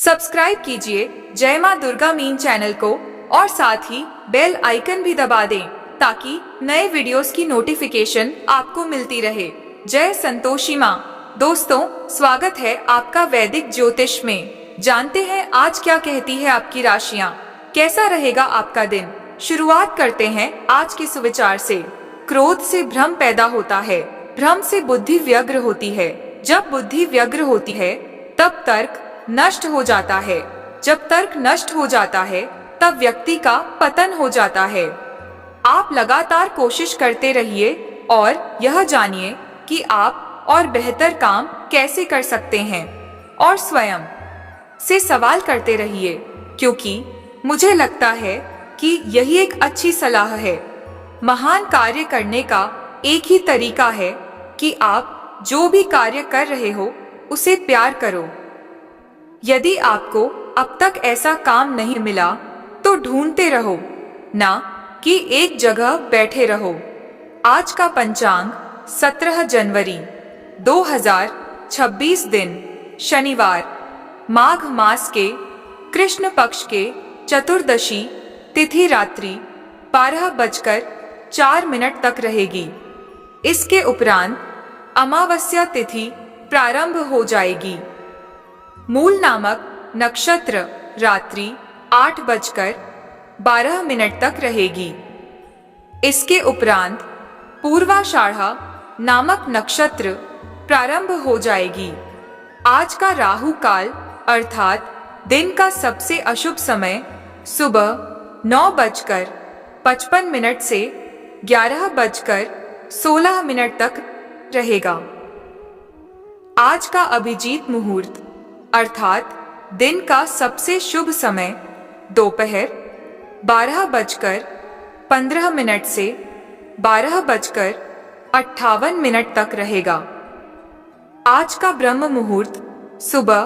Subscribe कीजिए जय मां दुर्गा मीन चैनल को और साथ ही बेल आइकन भी दबा दें ताकि नए वीडियोस की नोटिफिकेशन आपको मिलती रहे। जय संतोषी मां। दोस्तों, स्वागत है आपका वैदिक ज्योतिष में। जानते हैं आज क्या कहती है आपकी राशियां, कैसा रहेगा आपका दिन। शुरुआत करते हैं आज के सुविचार से। क्रोध से भ्रम पैदा होता है, भ्रम से बुद्धि व्यग्र होती है। जब बुद्धि व्यग्र होती है तब तर्क नष्ट हो जाता है। जब तर्क नष्ट हो जाता है तब व्यक्ति का पतन हो जाता है। आप लगातार कोशिश करते रहिए और यह जानिए कि आप और बेहतर काम कैसे कर सकते हैं, और स्वयं से सवाल करते रहिए, क्योंकि मुझे लगता है कि यही एक अच्छी सलाह है। महान कार्य करने का एक ही तरीका है कि आप जो भी कार्य कर रहे हो उसे प्यार करो। यदि आपको अब तक ऐसा काम नहीं मिला तो ढूंढते रहो, ना कि एक जगह बैठे रहो। आज का पंचांग 17 जनवरी 2026 दिन शनिवार, माघ मास के कृष्ण पक्ष के चतुर्दशी तिथि रात्रि 12:04 तक रहेगी। इसके उपरांत अमावस्या तिथि प्रारंभ हो जाएगी। मूल नामक नक्षत्र रात्रि 8:12 तक रहेगी। इसके उपरांत पूर्वाषाढ़ा नामक नक्षत्र प्रारंभ हो जाएगी। आज का राहु काल अर्थात दिन का सबसे अशुभ समय सुबह 9:55 से 11:16 तक रहेगा। आज का अभिजीत मुहूर्त अर्थात दिन का सबसे शुभ समय दोपहर 12:15 से 12:58 तक रहेगा। आज का ब्रह्म मुहूर्त सुबह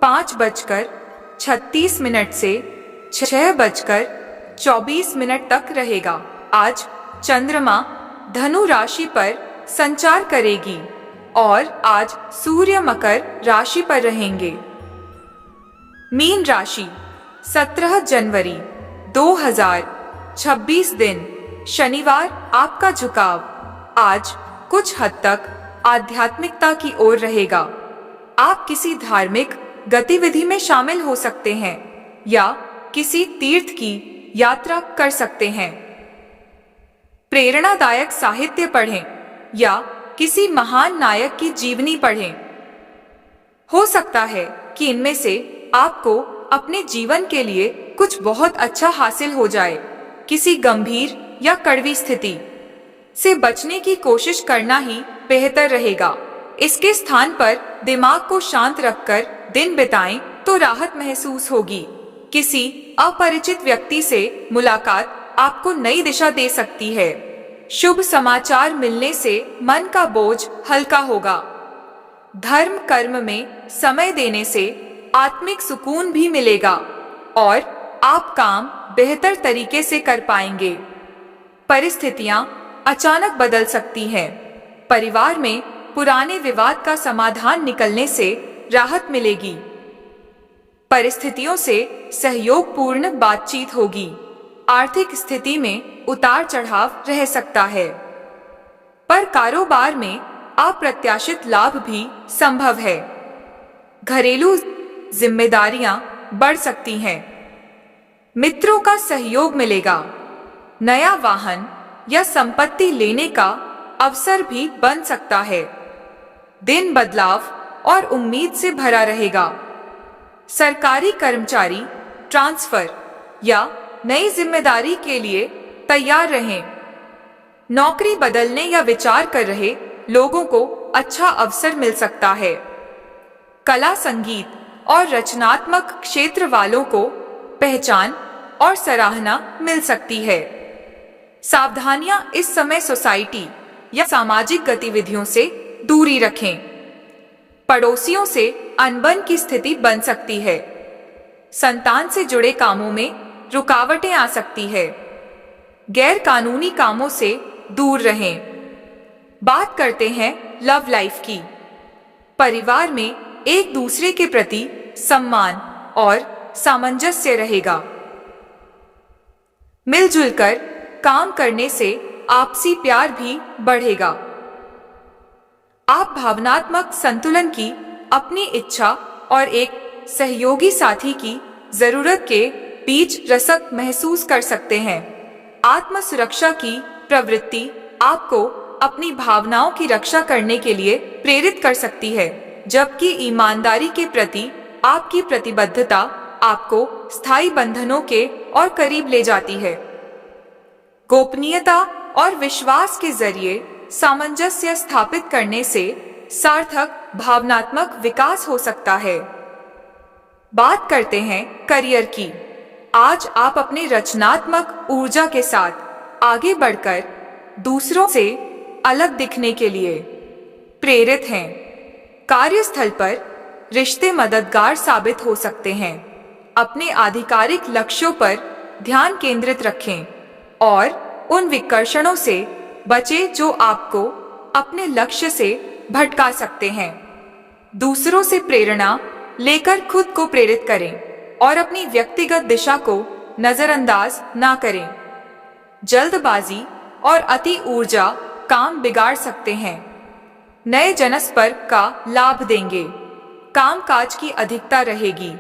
5:36 से 6:24 तक रहेगा। आज चंद्रमा धनु राशि पर संचार करेगी और आज सूर्य मकर राशि पर रहेंगे। मीन राशि 17 जनवरी 2026 दिन शनिवार, आपका झुकाव आज कुछ हद तक आध्यात्मिकता की ओर रहेगा। आप किसी धार्मिक गतिविधि में शामिल हो सकते हैं या किसी तीर्थ की यात्रा कर सकते हैं। प्रेरणादायक साहित्य पढ़ें या किसी महान नायक की जीवनी पढ़ें। हो सकता है कि इनमें से आपको अपने जीवन के लिए कुछ बहुत अच्छा हासिल हो जाए। किसी गंभीर या कड़वी स्थिति से बचने की कोशिश करना ही बेहतर रहेगा। इसके स्थान पर दिमाग को शांत रखकर दिन बिताएं तो राहत महसूस होगी। किसी अपरिचित व्यक्ति से मुलाकात आपको नई दिशा दे सकती है। शुभ समाचार मिलने से मन का बोझ हल्का होगा। धर्म कर्म में समय देने से आत्मिक सुकून भी मिलेगा और आप काम बेहतर तरीके से कर पाएंगे। परिस्थितियां अचानक बदल सकती हैं। परिवार में पुराने विवाद का समाधान निकलने से राहत मिलेगी। परिस्थितियों से सहयोगपूर्ण बातचीत होगी। आर्थिक स्थिति में उतार चढ़ाव रह सकता है, पर कारोबार में अप्रत्याशित लाभ भी संभव है। घरेलू जिम्मेदारियां बढ़ सकती हैं। मित्रों का सहयोग मिलेगा। नया वाहन या संपत्ति लेने का अवसर भी बन सकता है। दिन बदलाव और उम्मीद से भरा रहेगा। सरकारी कर्मचारी ट्रांसफर या नई जिम्मेदारी के लिए तैयार रहें। नौकरी बदलने या विचार कर रहे लोगों को अच्छा अवसर मिल सकता है। कला, संगीत और रचनात्मक क्षेत्र वालों को पहचान और सराहना मिल सकती है। सावधानियां इस समय सोसाइटी या सामाजिक गतिविधियों से दूरी रखें। पड़ोसियों से अनबन की स्थिति बन सकती है। संतान से जुड़े कामों में रुकावटें आ सकती है। गैर कानूनी कामों से दूर रहें। बात करते हैं लव लाइफ की। परिवार में एक दूसरे के प्रति सम्मान और सामंजस्य रहेगा। मिलजुल कर काम करने से आपसी प्यार भी बढ़ेगा। आप भावनात्मक संतुलन की, अपनी इच्छा और एक सहयोगी साथी की जरूरत के बीच रसक महसूस कर सकते हैं। आत्म सुरक्षा की प्रवृत्ति आपको अपनी भावनाओं की रक्षा करने के लिए प्रेरित कर सकती है, जबकि ईमानदारी के प्रति आपकी प्रतिबद्धता आपको स्थायी बंधनों के और करीब ले जाती है। गोपनीयता और विश्वास के जरिए सामंजस्य स्थापित करने से सार्थक भावनात्मक विकास हो सकता है। बात करते हैं करियर की। आज आप अपने रचनात्मक ऊर्जा के साथ आगे बढ़कर दूसरों से अलग दिखने के लिए प्रेरित हैं। कार्यस्थल पर रिश्ते मददगार साबित हो सकते हैं। अपने आधिकारिक लक्ष्यों पर ध्यान केंद्रित रखें और उन विकर्षणों से बचें जो आपको अपने लक्ष्य से भटका सकते हैं। दूसरों से प्रेरणा लेकर खुद को प्रेरित करें और अपनी व्यक्तिगत दिशा को नजरअंदाज ना करें। जल्दबाजी और अति ऊर्जा काम बिगाड़ सकते हैं, नए जनसंपर्क का लाभ देंगे। कामकाज की अधिकता रहेगी,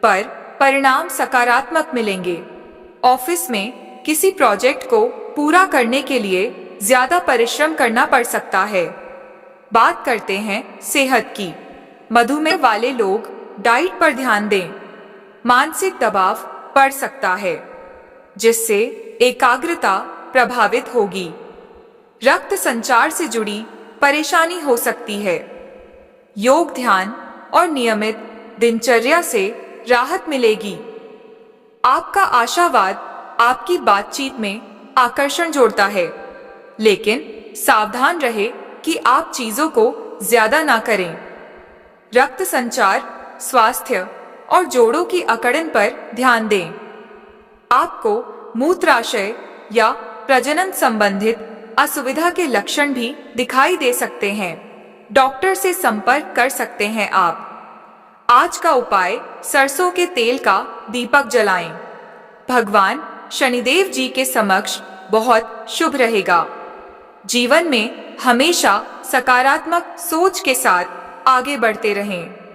पर परिणाम सकारात्मक मिलेंगे। ऑफिस में किसी प्रोजेक्ट को पूरा करने के लिए ज्यादा परिश्रम करना पड़ सकता है। बात करते हैं सेहत की। मधुमेह वाले लोग डाइट पर ध्यान दें। मानसिक दबाव बढ़ सकता है, जिससे एकाग्रता प्रभावित होगी। रक्त संचार से जुड़ी परेशानी हो सकती है। योग, ध्यान और नियमित दिनचर्या से राहत मिलेगी। आपका आशावाद आपकी बातचीत में आकर्षण जोड़ता है, लेकिन सावधान रहे कि आप चीजों को ज्यादा ना करें। रक्त संचार, स्वास्थ्य और जोड़ों की अकड़न पर ध्यान दें। आपको मूत्राशय या प्रजनन संबंधित असुविधा के लक्षण भी दिखाई दे सकते हैं। डॉक्टर से संपर्क कर सकते हैं आप। आज का उपाय, सरसों के तेल का दीपक जलाएं। भगवान शनिदेव जी के समक्ष बहुत शुभ रहेगा। जीवन में हमेशा सकारात्मक सोच के साथ आगे बढ़ते रहें।